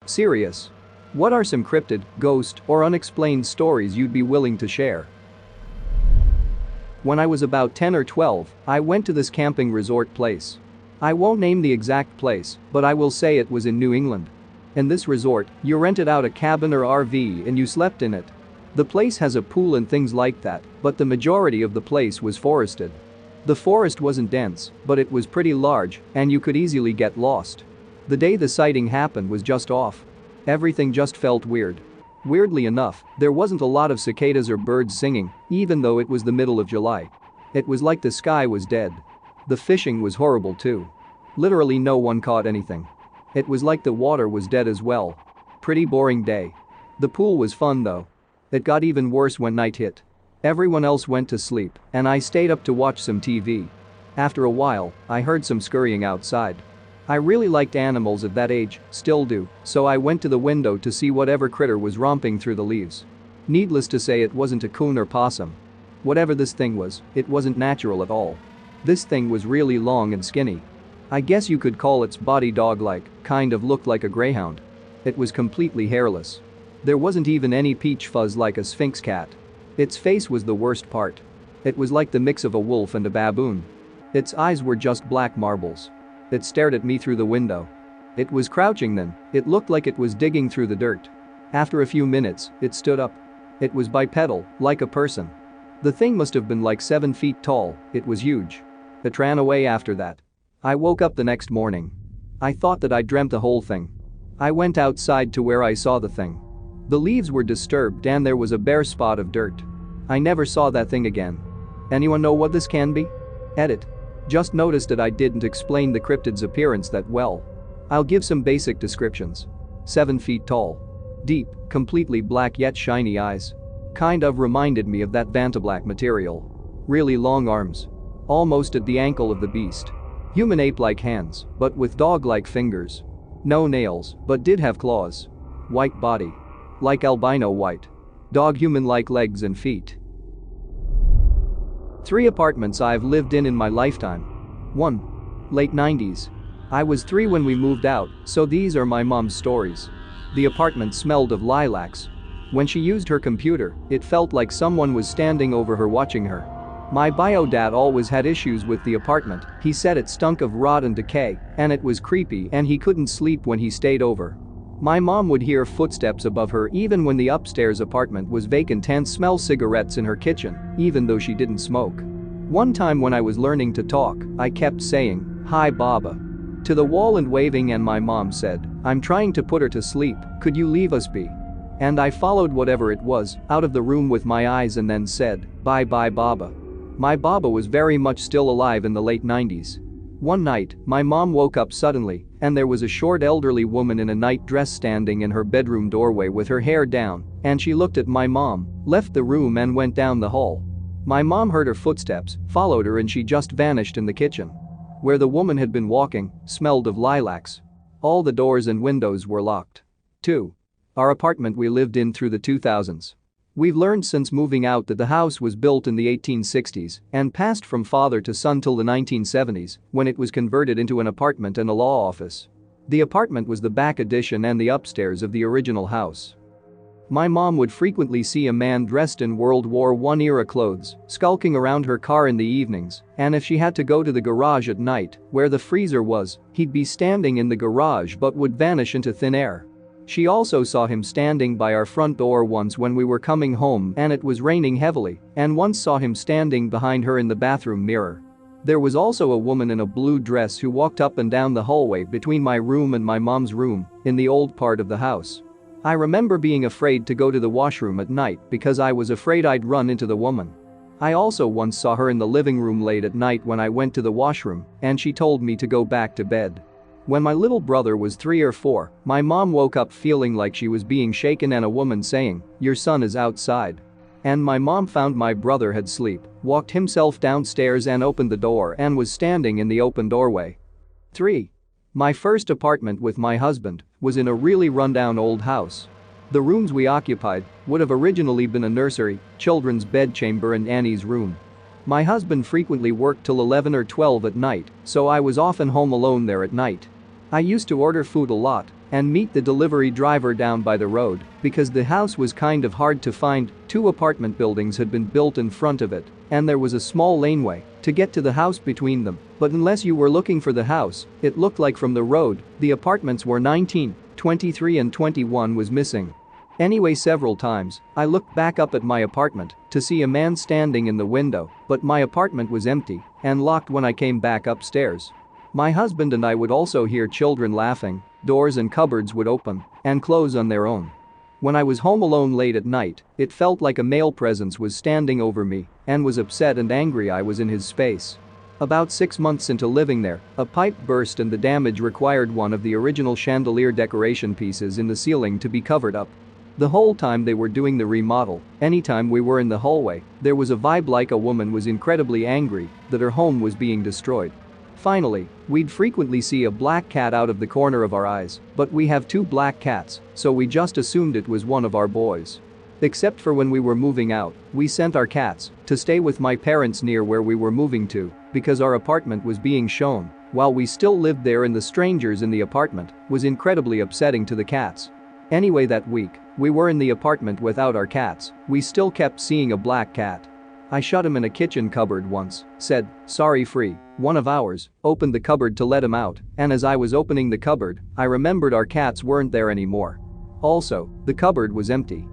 Serious. What are some cryptid, ghost, or unexplained stories you'd be willing to share? When I was about 10 or 12, I went to this camping resort place. I won't name the exact place, but I will say it was in New England. In this resort, you rented out a cabin or RV and you slept in it. The place has a pool and things like that, but the majority of the place was forested. The forest wasn't dense, but it was pretty large, and you could easily get lost. The day the sighting happened was just off. Everything just felt weird. Weirdly enough, there wasn't a lot of cicadas or birds singing, even though it was the middle of July. It was like the sky was dead. The fishing was horrible too. Literally no one caught anything. It was like the water was dead as well. Pretty boring day. The pool was fun though. It got even worse when night hit. Everyone else went to sleep, and I stayed up to watch some TV. After a while, I heard some scurrying outside. I really liked animals at that age, still do, so I went to the window to see whatever critter was romping through the leaves. Needless to say, it wasn't a coon or possum. Whatever this thing was, it wasn't natural at all. This thing was really long and skinny. I guess you could call its body dog-like, kind of looked like a greyhound. It was completely hairless. There wasn't even any peach fuzz like a sphinx cat. Its face was the worst part. It was like the mix of a wolf and a baboon. Its eyes were just black marbles. It stared at me through the window. It was crouching then, it looked like it was digging through the dirt. After a few minutes, it stood up. It was bipedal, like a person. The thing must have been like 7 feet tall, it was huge. It ran away after that. I woke up the next morning. I thought that I dreamt the whole thing. I went outside to where I saw the thing. The leaves were disturbed and there was a bare spot of dirt. I never saw that thing again. Anyone know what this can be? Edit. Just noticed that I didn't explain the cryptid's appearance that well. I'll give some basic descriptions. 7 feet tall. Deep, completely black yet shiny eyes. Kind of reminded me of that Vantablack material. Really long arms. Almost at the ankle of the beast. Human ape-like hands, but with dog-like fingers. No nails, but did have claws. White body. Like albino white. Dog human-like legs and feet. 3 apartments I've lived in my lifetime. 1. Late 90s. I was 3 when we moved out, so these are my mom's stories. The apartment smelled of lilacs. When she used her computer, it felt like someone was standing over her watching her. My bio dad always had issues with the apartment, he said it stunk of rot and decay, and it was creepy and he couldn't sleep when he stayed over. My mom would hear footsteps above her even when the upstairs apartment was vacant and smell cigarettes in her kitchen, even though she didn't smoke. One time when I was learning to talk, I kept saying, "Hi Baba," to the wall and waving, and my mom said, "I'm trying to put her to sleep, could you leave us be?" And I followed whatever it was out of the room with my eyes and then said, "Bye bye Baba." My Baba was very much still alive in the late 90s. One night, my mom woke up suddenly, and there was a short elderly woman in a night dress standing in her bedroom doorway with her hair down, and she looked at my mom, left the room and went down the hall. My mom heard her footsteps, followed her, and she just vanished in the kitchen. Where the woman had been walking, smelled of lilacs. All the doors and windows were locked. 2. Our apartment we lived in through the 2000s. We've learned since moving out that the house was built in the 1860s and passed from father to son till the 1970s, when it was converted into an apartment and a law office. The apartment was the back addition and the upstairs of the original house. My mom would frequently see a man dressed in World War I era clothes skulking around her car in the evenings, and if she had to go to the garage at night, where the freezer was, he'd be standing in the garage but would vanish into thin air. She also saw him standing by our front door once when we were coming home and it was raining heavily, and once saw him standing behind her in the bathroom mirror. There was also a woman in a blue dress who walked up and down the hallway between my room and my mom's room in the old part of the house. I remember being afraid to go to the washroom at night because I was afraid I'd run into the woman. I also once saw her in the living room late at night when I went to the washroom, and she told me to go back to bed. When my little brother was 3 or 4, my mom woke up feeling like she was being shaken and a woman saying, "Your son is outside." And my mom found my brother had sleep, walked himself downstairs and opened the door and was standing in the open doorway. 3. My first apartment with my husband was in a really rundown old house. The rooms we occupied would have originally been a nursery, children's bedchamber and Annie's room. My husband frequently worked till 11 or 12 at night, so I was often home alone there at night. I used to order food a lot, and meet the delivery driver down by the road because the house was kind of hard to find. 2 apartment buildings had been built in front of it, and there was a small laneway to get to the house between them, but unless you were looking for the house, it looked like from the road, the apartments were 19, 23 and 21 was missing. Anyway, several times, I looked back up at my apartment to see a man standing in the window, but my apartment was empty and locked when I came back upstairs. My husband and I would also hear children laughing, doors and cupboards would open and close on their own. When I was home alone late at night, it felt like a male presence was standing over me and was upset and angry I was in his space. About 6 months into living there, a pipe burst and the damage required one of the original chandelier decoration pieces in the ceiling to be covered up. The whole time they were doing the remodel, anytime we were in the hallway, there was a vibe like a woman was incredibly angry that her home was being destroyed. Finally, we'd frequently see a black cat out of the corner of our eyes, but we have 2 black cats, so we just assumed it was one of our boys. Except for when we were moving out, we sent our cats to stay with my parents near where we were moving to because our apartment was being shown while we still lived there and the strangers in the apartment was incredibly upsetting to the cats. Anyway, that week, we were in the apartment without our cats, we still kept seeing a black cat. I shut him in a kitchen cupboard once, said, "Sorry, free," one of ours, opened the cupboard to let him out, and as I was opening the cupboard, I remembered our cats weren't there anymore. Also, the cupboard was empty.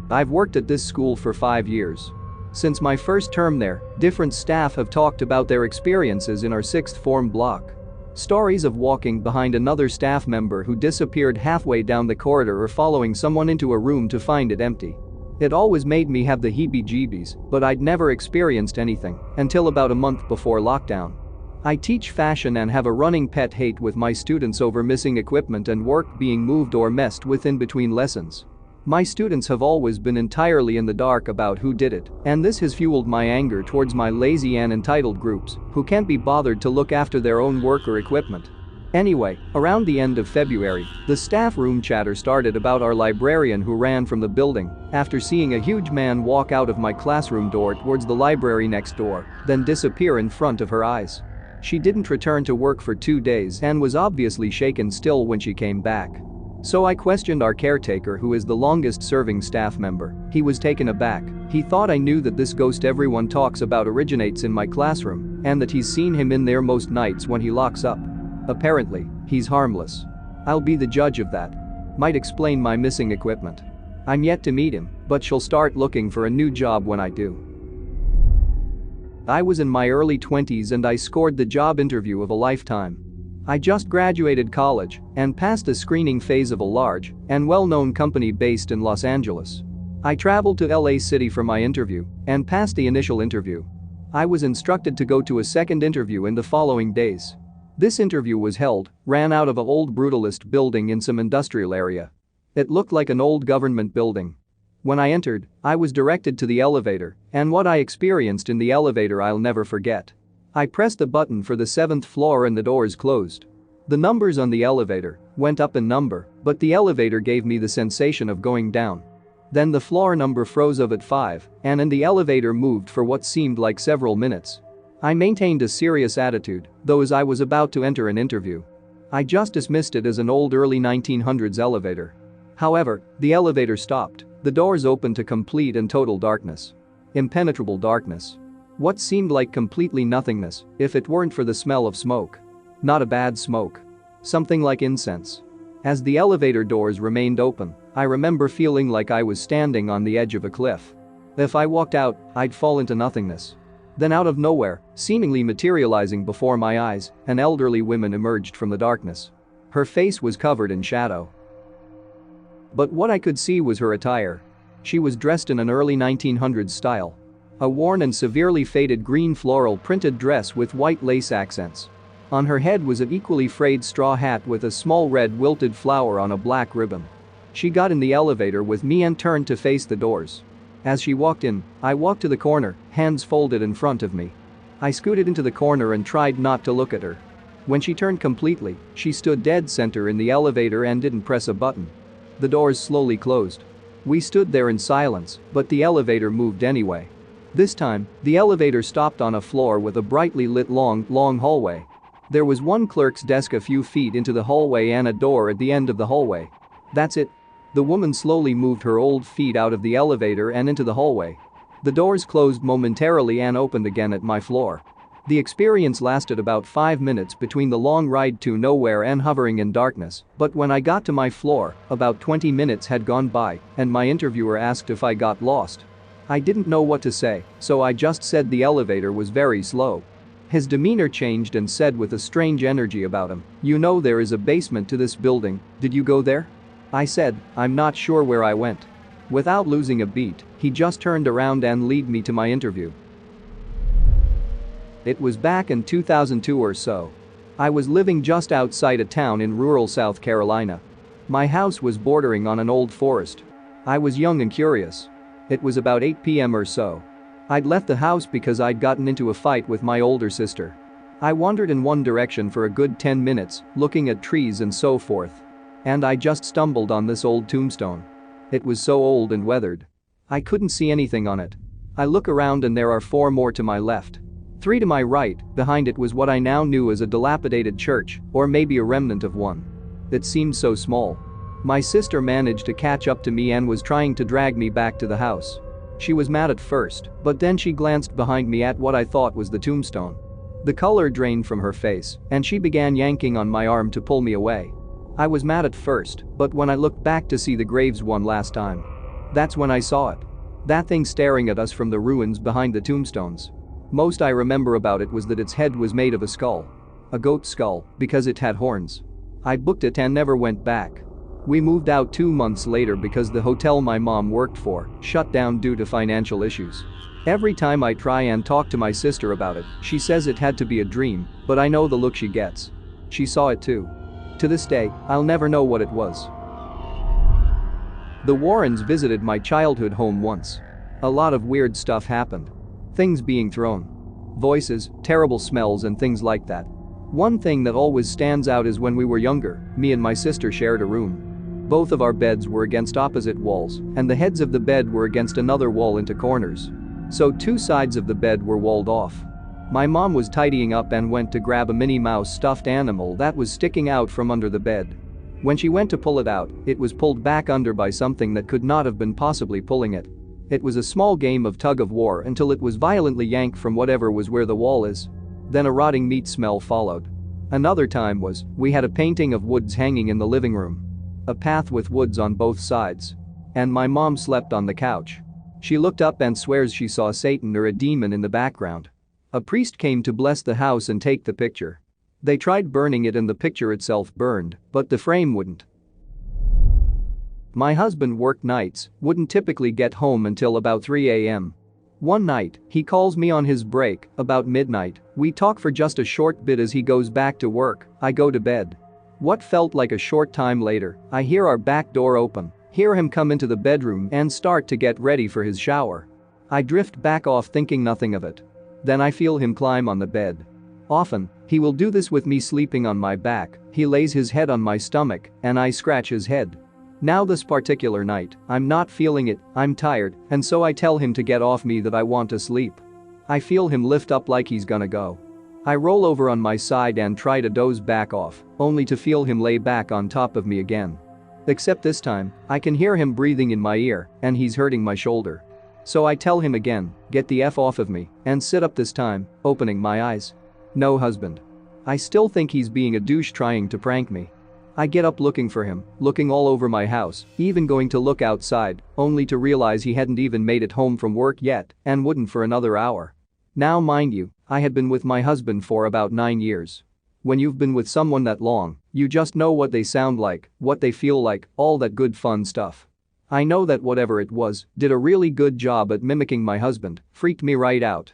I've worked at this school for 5 years. Since my first term there, different staff have talked about their experiences in our 6th form block. Stories of walking behind another staff member who disappeared halfway down the corridor or following someone into a room to find it empty. It always made me have the heebie-jeebies, but I'd never experienced anything until about a month before lockdown. I teach fashion and have a running pet hate with my students over missing equipment and work being moved or messed with in between lessons. My students have always been entirely in the dark about who did it, and this has fueled my anger towards my lazy and entitled groups who can't be bothered to look after their own work or equipment. Anyway, around the end of February, the staff room chatter started about our librarian who ran from the building after seeing a huge man walk out of my classroom door towards the library next door, then disappear in front of her eyes. She didn't return to work for 2 days and was obviously shaken still when she came back. So I questioned our caretaker, who is the longest serving staff member. He was taken aback. He thought I knew that this ghost everyone talks about originates in my classroom and that he's seen him in there most nights when he locks up. Apparently, he's harmless. I'll be the judge of that. Might explain my missing equipment. I'm yet to meet him, but she'll start looking for a new job when I do. I was in my early 20s and I scored the job interview of a lifetime. I just graduated college and passed the screening phase of a large and well-known company based in Los Angeles. I traveled to LA City for my interview and passed the initial interview. I was instructed to go to a second interview in the following days. This interview was ran out of an old brutalist building in some industrial area. It looked like an old government building. When I entered, I was directed to the elevator, and what I experienced in the elevator I'll never forget. I pressed the button for the 7th floor and the doors closed. The numbers on the elevator went up in number, but the elevator gave me the sensation of going down. Then the floor number froze up at 5, and the elevator moved for what seemed like several minutes. I maintained a serious attitude, though as I was about to enter an interview. I just dismissed it as an old early 1900s elevator. However, the elevator stopped, the doors opened to complete and total darkness. Impenetrable darkness. What seemed like completely nothingness if it weren't for the smell of smoke. Not a bad smoke. Something like incense. As the elevator doors remained open, I remember feeling like I was standing on the edge of a cliff. If I walked out, I'd fall into nothingness. Then out of nowhere, seemingly materializing before my eyes, an elderly woman emerged from the darkness. Her face was covered in shadow. But what I could see was her attire. She was dressed in an early 1900s style. A worn and severely faded green floral printed dress with white lace accents. On her head was an equally frayed straw hat with a small red wilted flower on a black ribbon. She got in the elevator with me and turned to face the doors. As she walked in, I walked to the corner, hands folded in front of me. I scooted into the corner and tried not to look at her. When she turned completely, she stood dead center in the elevator and didn't press a button. The doors slowly closed. We stood there in silence, but the elevator moved anyway. This time, the elevator stopped on a floor with a brightly lit long hallway. There was one clerk's desk a few feet into the hallway and a door at the end of the hallway. That's it. The woman slowly moved her old feet out of the elevator and into the hallway. The doors closed momentarily and opened again at my floor. The experience lasted about 5 minutes between the long ride to nowhere and hovering in darkness, but when I got to my floor, about 20 minutes had gone by and my interviewer asked if I got lost. I didn't know what to say, so I just said the elevator was very slow. His demeanor changed and said with a strange energy about him, "You know there is a basement to this building, did you go there?" I said, "I'm not sure where I went." Without losing a beat, he just turned around and led me to my interview. It was back in 2002 or so. I was living just outside a town in rural South Carolina. My house was bordering on an old forest. I was young and curious. It was about 8 p.m. or so. I'd left the house because I'd gotten into a fight with my older sister. I wandered in one direction for a good 10 minutes, looking at trees and so forth. And I just stumbled on this old tombstone. It was so old and weathered. I couldn't see anything on it. I look around and there are 4 more to my left. 3 to my right, behind it was what I now knew as a dilapidated church, or maybe a remnant of one. It seemed so small. My sister managed to catch up to me and was trying to drag me back to the house. She was mad at first, but then she glanced behind me at what I thought was the tombstone. The color drained from her face, and she began yanking on my arm to pull me away. I was mad at first, but when I looked back to see the graves one last time, that's when I saw it. That thing staring at us from the ruins behind the tombstones. Most I remember about it was that its head was made of a skull. A goat skull, because it had horns. I booked it and never went back. We moved out 2 months later because the hotel my mom worked for shut down due to financial issues. Every time I try and talk to my sister about it, she says it had to be a dream, but I know the look she gets. She saw it too. To this day, I'll never know what it was. The Warrens visited my childhood home once. A lot of weird stuff happened. Things being thrown. Voices, terrible smells and things like that. One thing that always stands out is when we were younger, me and my sister shared a room. Both of our beds were against opposite walls, and the heads of the bed were against another wall into corners. So 2 sides of the bed were walled off. My mom was tidying up and went to grab a Minnie Mouse stuffed animal that was sticking out from under the bed. When she went to pull it out, it was pulled back under by something that could not have been possibly pulling it. It was a small game of tug of war until it was violently yanked from whatever was where the wall is. Then a rotting meat smell followed. Another time was, we had a painting of woods hanging in the living room. A path with woods on both sides. And my mom slept on the couch. She looked up and swears she saw Satan or a demon in the background. A priest came to bless the house and take the picture. They tried burning it and the picture itself burned, but the frame wouldn't. My husband worked nights, wouldn't typically get home until about 3 a.m. One night, he calls me on his break, about midnight. We talk for just a short bit as he goes back to work. I go to bed. What felt like a short time later, I hear our back door open, hear him come into the bedroom and start to get ready for his shower. I drift back off thinking nothing of it. Then I feel him climb on the bed. Often, he will do this with me sleeping on my back. He lays his head on my stomach and I scratch his head. Now this particular night, I'm not feeling it, I'm tired, and so I tell him to get off me that I want to sleep. I feel him lift up like he's gonna go. I roll over on my side and try to doze back off, only to feel him lay back on top of me again. Except this time, I can hear him breathing in my ear and he's hurting my shoulder. So I tell him again, get the F off of me, and sit up this time, opening my eyes. No husband. I still think he's being a douche trying to prank me. I get up looking for him, looking all over my house, even going to look outside, only to realize he hadn't even made it home from work yet and wouldn't for another hour. Now mind you, I had been with my husband for about 9 years. When you've been with someone that long, you just know what they sound like, what they feel like, all that good fun stuff. I know that whatever it was, did a really good job at mimicking my husband, freaked me right out.